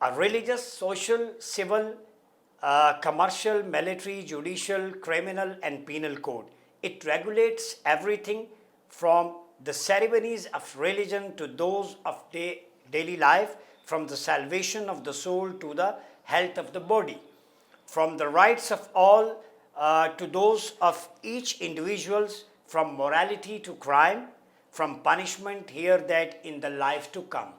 a religious, social, civil, commercial, military, judicial, criminal and penal code. It regulates everything from the ceremonies of religion to those of daily life, from the salvation of the soul to the health of the body, from the rights of all to those of each individuals, from morality to crime, from punishment here that in the life to come.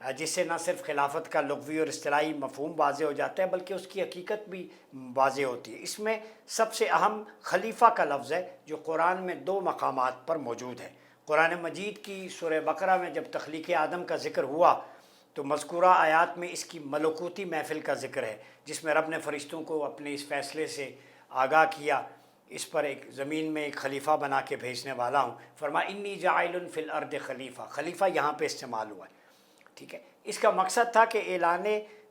جس سے نہ صرف خلافت کا لغوی اور اصطلاحی مفہوم واضح ہو جاتا ہے بلکہ اس کی حقیقت بھی واضح ہوتی ہے۔ اس میں سب سے اہم خلیفہ کا لفظ ہے جو قرآن میں 2 مقامات پر موجود ہے۔ قرآن مجید کی سورہ بقرہ میں جب تخلیق آدم کا ذکر ہوا تو مذکورہ آیات میں اس کی ملکوتی محفل کا ذکر ہے، جس میں رب نے فرشتوں کو اپنے اس فیصلے سے آگاہ کیا، اس پر ایک زمین میں ایک خلیفہ بنا کے بھیجنے والا ہوں۔ فرمایا انی جاعل فی الارض خلیفہ، خلیفہ یہاں پہ استعمال ہوا ہے، ٹھیک ہے۔ اس کا مقصد تھا کہ اعلان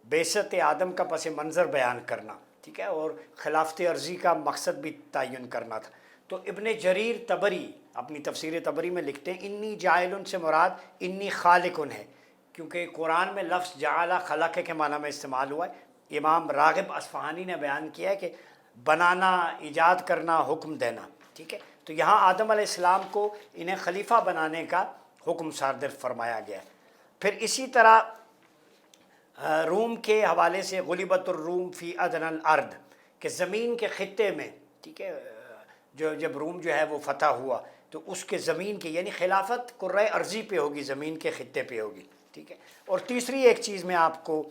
بعثت آدم کا پس منظر بیان کرنا، ٹھیک ہے، اور خلافت عرضی کا مقصد بھی تعین کرنا تھا۔ تو ابن جریر طبری اپنی تفسیر طبری میں لکھتے ہیں انی جاعل سے مراد انی خالق ہے، کیونکہ قرآن میں لفظ جعل خلق کے معنی میں استعمال ہوا ہے۔ امام راغب اصفہانی نے بیان کیا ہے کہ بنانا، ایجاد کرنا، حکم دینا، ٹھیک ہے۔ تو یہاں آدم علیہ السلام کو انہیں خلیفہ بنانے کا حکم صادر فرمایا گیا ہے۔ پھر اسی طرح روم کے حوالے سے غلبت الروم فی ادنی الارض کہ زمین کے خطے میں، ٹھیک ہے، جب روم جو ہے وہ فتح ہوا تو اس کے زمین کی یعنی خلافت کرۂ ارضی پہ ہوگی، زمین کے خطے پہ ہوگی، ٹھیک ہے۔ اور تیسری ایک چیز میں آپ کو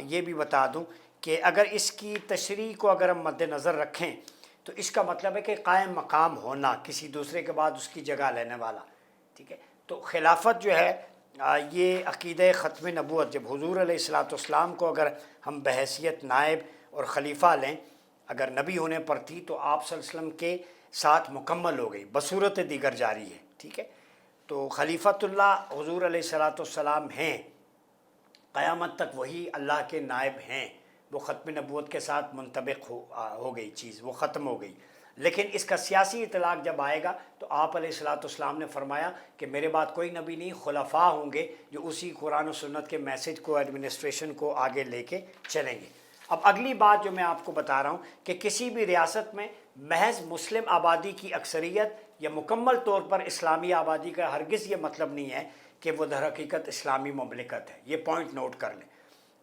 یہ بھی بتا دوں کہ اگر اس کی تشریح کو اگر ہم مد نظر رکھیں تو اس کا مطلب ہے کہ قائم مقام ہونا، کسی دوسرے کے بعد اس کی جگہ لینے والا، ٹھیک ہے۔ تو خلافت جو ہے یہ عقیدہ ختم نبوت، جب حضور علیہ الصلاۃ والسلام کو اگر ہم بحیثیت نائب اور خلیفہ لیں، اگر نبی ہونے پر تھی تو آپ صلی اللہ علیہ وسلم کے ساتھ مکمل ہو گئی، بصورت دیگر جاری ہے، ٹھیک ہے۔ تو خلیفۃ اللہ حضور علیہ الصلاۃ والسلام ہیں، قیامت تک وہی اللہ کے نائب ہیں، وہ ختم نبوت کے ساتھ منطبق ہو گئی چیز، وہ ختم ہو گئی۔ لیکن اس کا سیاسی اطلاق جب آئے گا تو آپ علیہ الصلاۃ والسلام نے فرمایا کہ میرے بعد کوئی نبی نہیں، خلفاء ہوں گے جو اسی قرآن و سنت کے میسج کو، ایڈمنسٹریشن کو آگے لے کے چلیں گے۔ اب اگلی بات جو میں آپ کو بتا رہا ہوں کہ کسی بھی ریاست میں محض مسلم آبادی کی اکثریت یا مکمل طور پر اسلامی آبادی کا ہرگز یہ مطلب نہیں ہے کہ وہ در حقیقت اسلامی مملکت ہے، یہ پوائنٹ نوٹ کر لیں۔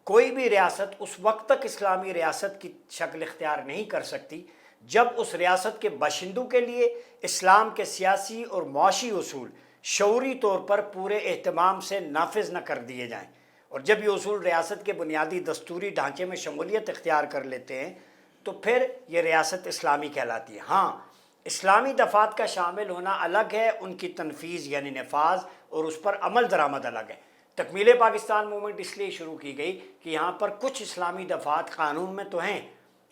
کوئی بھی ریاست اس وقت تک اسلامی ریاست کی شکل اختیار نہیں کر سکتی جب اس ریاست کے باشندوں کے لیے اسلام کے سیاسی اور معاشی اصول شعوری طور پر پورے اہتمام سے نافذ نہ کر دیے جائیں، اور جب یہ اصول ریاست کے بنیادی دستوری ڈھانچے میں شمولیت اختیار کر لیتے ہیں تو پھر یہ ریاست اسلامی کہلاتی ہے۔ ہاں، اسلامی دفعات کا شامل ہونا الگ ہے، ان کی تنفیذ یعنی نفاذ اور اس پر عمل درآمد الگ ہے۔ تکمیل پاکستان موومنٹ اس لیے شروع کی گئی کہ یہاں پر کچھ اسلامی دفعات قانون میں تو ہیں،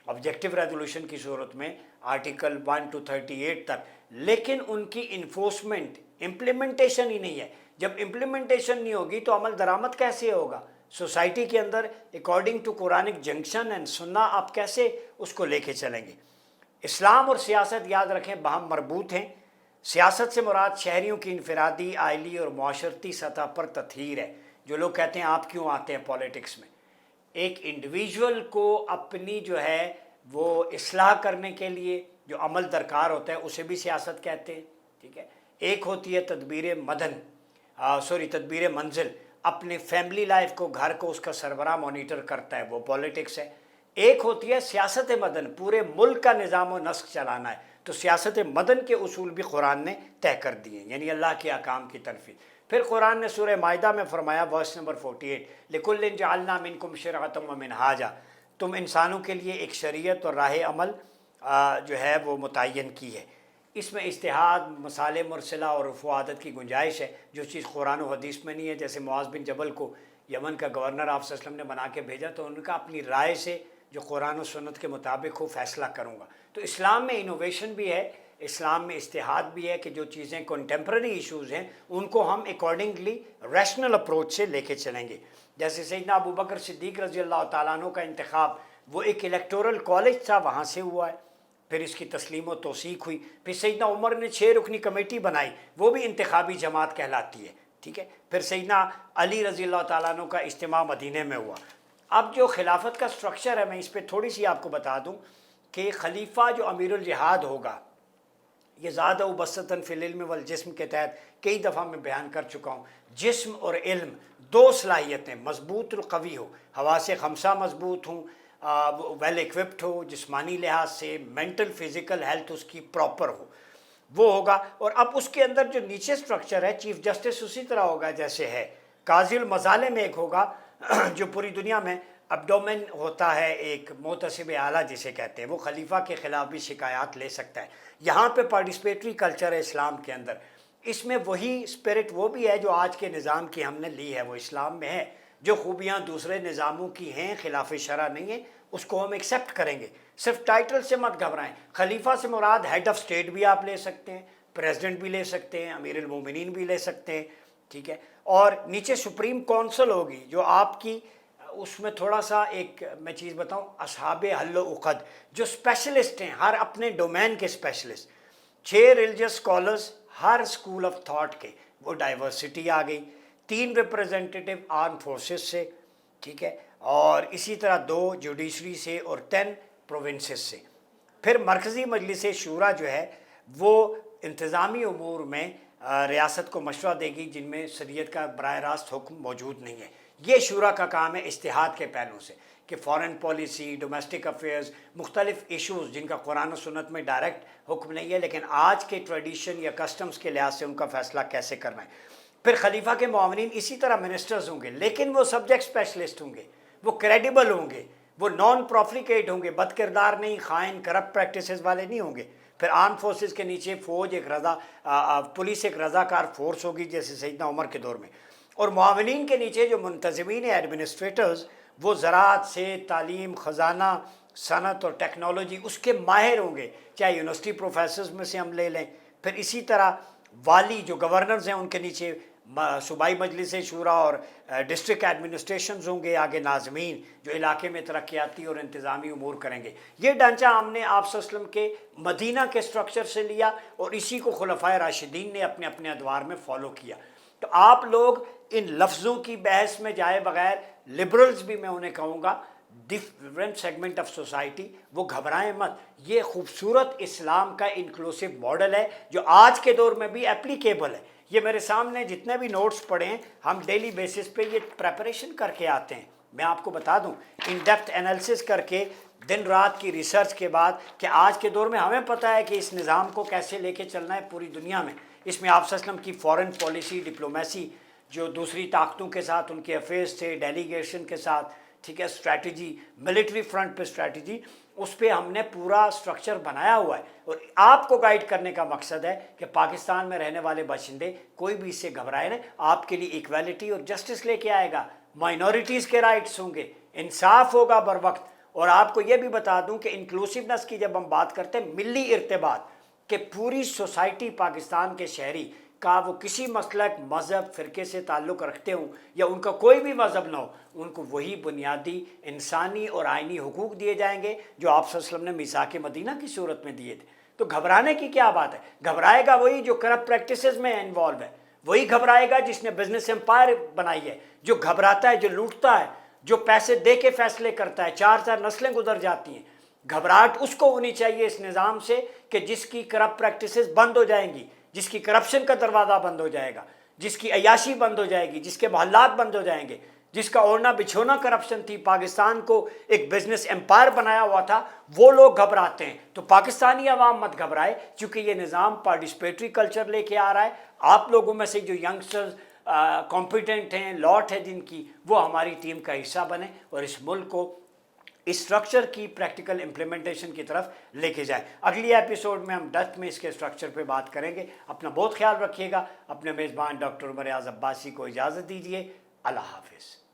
آبجیکٹو ریزولوشن کی صورت میں آرٹیکل 1 to 38 تک، لیکن ان کی انفورسمنٹ، امپلیمنٹیشن ہی نہیں ہے۔ جب امپلیمنٹیشن نہیں ہوگی تو عمل درآمد کیسے ہوگا؟ سوسائٹی کے اندر according to Quranic junction and سنہ آپ کیسے اس کو لے کے چلیں گے؟ اسلام اور سیاست یاد رکھیں باہم مربوط ہیں۔ سیاست سے مراد شہریوں کی انفرادی، آئلی اور معاشرتی سطح پر تطہیر ہے۔ جو لوگ کہتے ہیں آپ کیوں آتے ہیں پولیٹکس میں، ایک انڈیویجول کو اپنی جو ہے وہ اصلاح کرنے کے لیے جو عمل درکار ہوتا ہے اسے بھی سیاست کہتے ہیں، ٹھیک ہے۔ ایک ہوتی ہے تدبیر منزل، اپنے فیملی لائف کو، گھر کو اس کا سربراہ مانیٹر کرتا ہے، وہ پولیٹکس ہے۔ ایک ہوتی ہے سیاست مدن، پورے ملک کا نظام و نسق چلانا ہے، تو سیاست مدن کے اصول بھی قرآن نے طے کر دیے، یعنی اللہ کے احکام کی تنفیذ۔ پھر قرآن نے سورہ مائدہ میں فرمایا، ورس نمبر 48، لِكُلٍّ جَعَلْنَا مِنْكُمْ شِرْعَةً وَمِنْهَاجًا، تم انسانوں کے لیے ایک شریعت اور راہ عمل جو ہے وہ متعین کی ہے۔ اس میں اجتہاد، مصالح مرسلہ اور عرف و عادت کی گنجائش ہے، جو چیز قرآن و حدیث میں نہیں ہے۔ جیسے معاذ بن جبل کو یمن کا گورنر آپ صلی اللہ علیہ وسلم نے بنا کے بھیجا تو ان کا اپنی رائے سے جو قرآن و سنت کے مطابق ہو فیصلہ کروں گا۔ تو اسلام میں انوویشن بھی ہے، اسلام میں اجتہاد بھی ہے کہ جو چیزیں کنٹمپرری ایشوز ہیں ان کو ہم اکارڈنگلی ریشنل اپروچ سے لے کے چلیں گے۔ جیسے سیدنا ابو بکر صدیق رضی اللہ تعالیٰ عنہ کا انتخاب، وہ ایک الیکٹورل کالج تھا، وہاں سے ہوا ہے، پھر اس کی تسلیم و توثیق ہوئی۔ پھر سیدنا عمر نے 6 رکنی کمیٹی بنائی، وہ بھی انتخابی جماعت کہلاتی ہے، ٹھیک ہے۔ پھر سیدنا علی رضی اللہ تعالیٰ عنہ کا اجتماع مدینے میں ہوا۔ اب جو خلافت کا سٹرکچر ہے، میں اس پہ تھوڑی سی آپ کو بتا دوں کہ خلیفہ جو امیر الجہاد ہوگا، یہ زادہ بسطاً فی العلم والجسم کے تحت کئی دفعہ میں بیان کر چکا ہوں۔ جسم اور علم 2 صلاحیتیں، مضبوط اور قوی ہو، حواس خمسہ مضبوط ہوں، ویل ایکوپڈ ہو جسمانی لحاظ سے، مینٹل فزیکل ہیلتھ اس کی پراپر ہو، وہ ہوگا۔ اور اب اس کے اندر جو نیچے سٹرکچر ہے، چیف جسٹس اسی طرح ہوگا جیسے ہے، قاضی المظالم ایک ہوگا جو پوری دنیا میں ابڈومن ہوتا ہے، ایک محتسب اعلیٰ جسے کہتے ہیں، وہ خلیفہ کے خلاف بھی شکایات لے سکتا ہے۔ یہاں پہ پارٹیسپیٹری کلچر ہے اسلام کے اندر، اس میں وہی اسپرٹ وہ بھی ہے جو آج کے نظام کی ہم نے لی ہے، وہ اسلام میں ہے۔ جو خوبیاں دوسرے نظاموں کی ہیں، خلاف شرع نہیں ہے، اس کو ہم ایکسیپٹ کریں گے۔ صرف ٹائٹل سے مت گھبرائیں۔ خلیفہ سے مراد ہیڈ آف اسٹیٹ بھی آپ لے سکتے ہیں، پریزیڈنٹ بھی لے سکتے ہیں، امیر المومنین بھی لے سکتے ہیں، ٹھیک ہے۔ اور نیچے سپریم کونسل ہوگی جو آپ کی، اس میں تھوڑا سا ایک میں چیز بتاؤں، اصحاب حل و عقد جو اسپیشلسٹ ہیں، ہر اپنے ڈومین کے specialist, 6 religious scholars Hare school of thought کے، وہ ڈائیورسٹی آ گئی۔ 3 ریپرزنٹیٹیو آرم فورسز سے، ٹھیک ہے، اور اسی طرح 2 جوڈیشری سے اور 10 پروونسز سے۔ پھر مرکزی مجلس شورا جو ہے وہ انتظامی امور میں ریاست کو مشورہ دے گی جن میں شریعت کا براہ راست حکم موجود نہیں ہے۔ یہ شورا کا کام ہے اجتہاد کے پہلو سے، کہ فارن پالیسی، ڈومیسٹک افیئرز، مختلف ایشوز جن کا قرآن و سنت میں ڈائریکٹ حکم نہیں ہے لیکن آج کے ٹریڈیشن یا کسٹمز کے لحاظ سے ان کا فیصلہ کیسے کرنا ہے۔ پھر خلیفہ کے معاونین اسی طرح منسٹرز ہوں گے، لیکن وہ سبجیکٹ اسپیشلسٹ ہوں گے، وہ کریڈیبل ہوں گے، وہ نان پروفلیکیٹ ہوں گے، بد کردار نہیں، خائن، کرپٹ پریکٹسز والے نہیں ہوں گے۔ پھر آرم فورسز کے نیچے فوج ایک پولیس ایک رضاکار فورس ہوگی جیسے سیدنا عمر کے دور میں، اور معاونین کے نیچے جو منتظمین ایڈمنسٹریٹرز وہ زراعت سے تعلیم، خزانہ، صنعت اور ٹیکنالوجی اس کے ماہر ہوں گے، چاہے یونیورسٹی پروفیسرز میں سے ہم لے لیں۔ پھر اسی طرح والی جو گورنرز ہیں ان کے نیچے صوبائی مجلس شورا اور ڈسٹرکٹ ایڈمنسٹریشنز ہوں گے، آگے ناظمین جو علاقے میں ترقیاتی اور انتظامی امور کریں گے۔ یہ ڈھانچہ ہم نے آپ صلی اللہ علیہ وسلم کے مدینہ کے سٹرکچر سے لیا اور اسی کو خلفائے راشدین نے اپنے اپنے ادوار میں فالو کیا۔ تو آپ لوگ ان لفظوں کی بحث میں جائے بغیر، لبرلز بھی میں انہیں کہوں گا، ڈفرینٹ سیگمنٹ آف سوسائٹی، وہ گھبرائیں مت۔ یہ خوبصورت اسلام کا انکلوسیو ماڈل ہے جو آج کے دور میں بھی اپلیکیبل ہے۔ یہ میرے سامنے جتنے بھی نوٹس پڑھے ہیں، ہم ڈیلی بیسس پہ یہ پریپریشن کر کے آتے ہیں۔ میں آپ کو بتا دوں، ان ڈیپتھ انالیسس کر کے دن رات کی ریسرچ کے بعد، کہ آج کے دور میں ہمیں پتہ ہے کہ اس نظام کو کیسے لے کے چلنا ہے پوری دنیا میں۔ اس میں آپ صلی اللہ علیہ وسلم کی فارن پالیسی، ڈپلومیسی، جو دوسری طاقتوں کے ساتھ ان کے افیئرز تھے، ڈیلیگیشن کے ساتھ، ٹھیک ہے، اسٹریٹجی، ملٹری فرنٹ پہ اسٹریٹجی، اس پہ ہم نے پورا سٹرکچر بنایا ہوا ہے۔ اور آپ کو گائیڈ کرنے کا مقصد ہے کہ پاکستان میں رہنے والے باشندے کوئی بھی اس سے گھبرائے نہ، آپ کے لیے ایکویلٹی اور جسٹس لے کے آئے گا، مائنورٹیز کے رائٹس ہوں گے، انصاف ہوگا بر وقت۔ اور آپ کو یہ بھی بتا دوں کہ انکلوسیونیس کی جب ہم بات کرتے ہیں، ملی ارتباط، کہ پوری سوسائٹی پاکستان کے شہری کا وہ کسی مسلک، مذہب، فرقے سے تعلق رکھتے ہوں یا ان کا کوئی بھی مذہب نہ ہو، ان کو وہی بنیادی انسانی اور آئینی حقوق دیے جائیں گے جو آپ صلی اللہ علیہ وسلم نے میثاق مدینہ کی صورت میں دیے تھے۔ تو گھبرانے کی کیا بات ہے؟ گھبرائے گا وہی جو کرپٹ پریکٹسز میں انوالو ہے، وہی گھبرائے گا جس نے بزنس امپائر بنائی ہے، جو گھبراتا ہے، جو لوٹتا ہے، جو پیسے دے کے فیصلے کرتا ہے، 4 نسلیں گزر جاتی ہیں۔ گھبراہٹ اس کو ہونی چاہیے اس نظام سے کہ جس کی کرپٹ پریکٹسز بند ہو جائیں گی، جس کی کرپشن کا دروازہ بند ہو جائے گا، جس کی عیاشی بند ہو جائے گی، جس کے محلات بند ہو جائیں گے، جس کا اوڑھنا بچھونا کرپشن تھی، پاکستان کو ایک بزنس امپائر بنایا ہوا تھا، وہ لوگ گھبراتے ہیں۔ تو پاکستانی عوام مت گھبرائے، چونکہ یہ نظام پارٹیسپیٹری کلچر لے کے آ رہا ہے۔ آپ لوگوں میں سے جو ینگسٹرز کمپیٹنٹ ہیں، لاٹ ہے جن کی، وہ ہماری ٹیم کا حصہ بنیں اور اس ملک کو اس سٹرکچر کی پریکٹیکل امپلیمنٹیشن کی طرف لے کے جائیں۔ اگلی ایپیسوڈ میں ہم ڈیپتھ میں اس کے سٹرکچر پہ بات کریں گے۔ اپنا بہت خیال رکھیے گا۔ اپنے میزبان ڈاکٹر عمر ایاز عباسی کو اجازت دیجیے۔ اللہ حافظ۔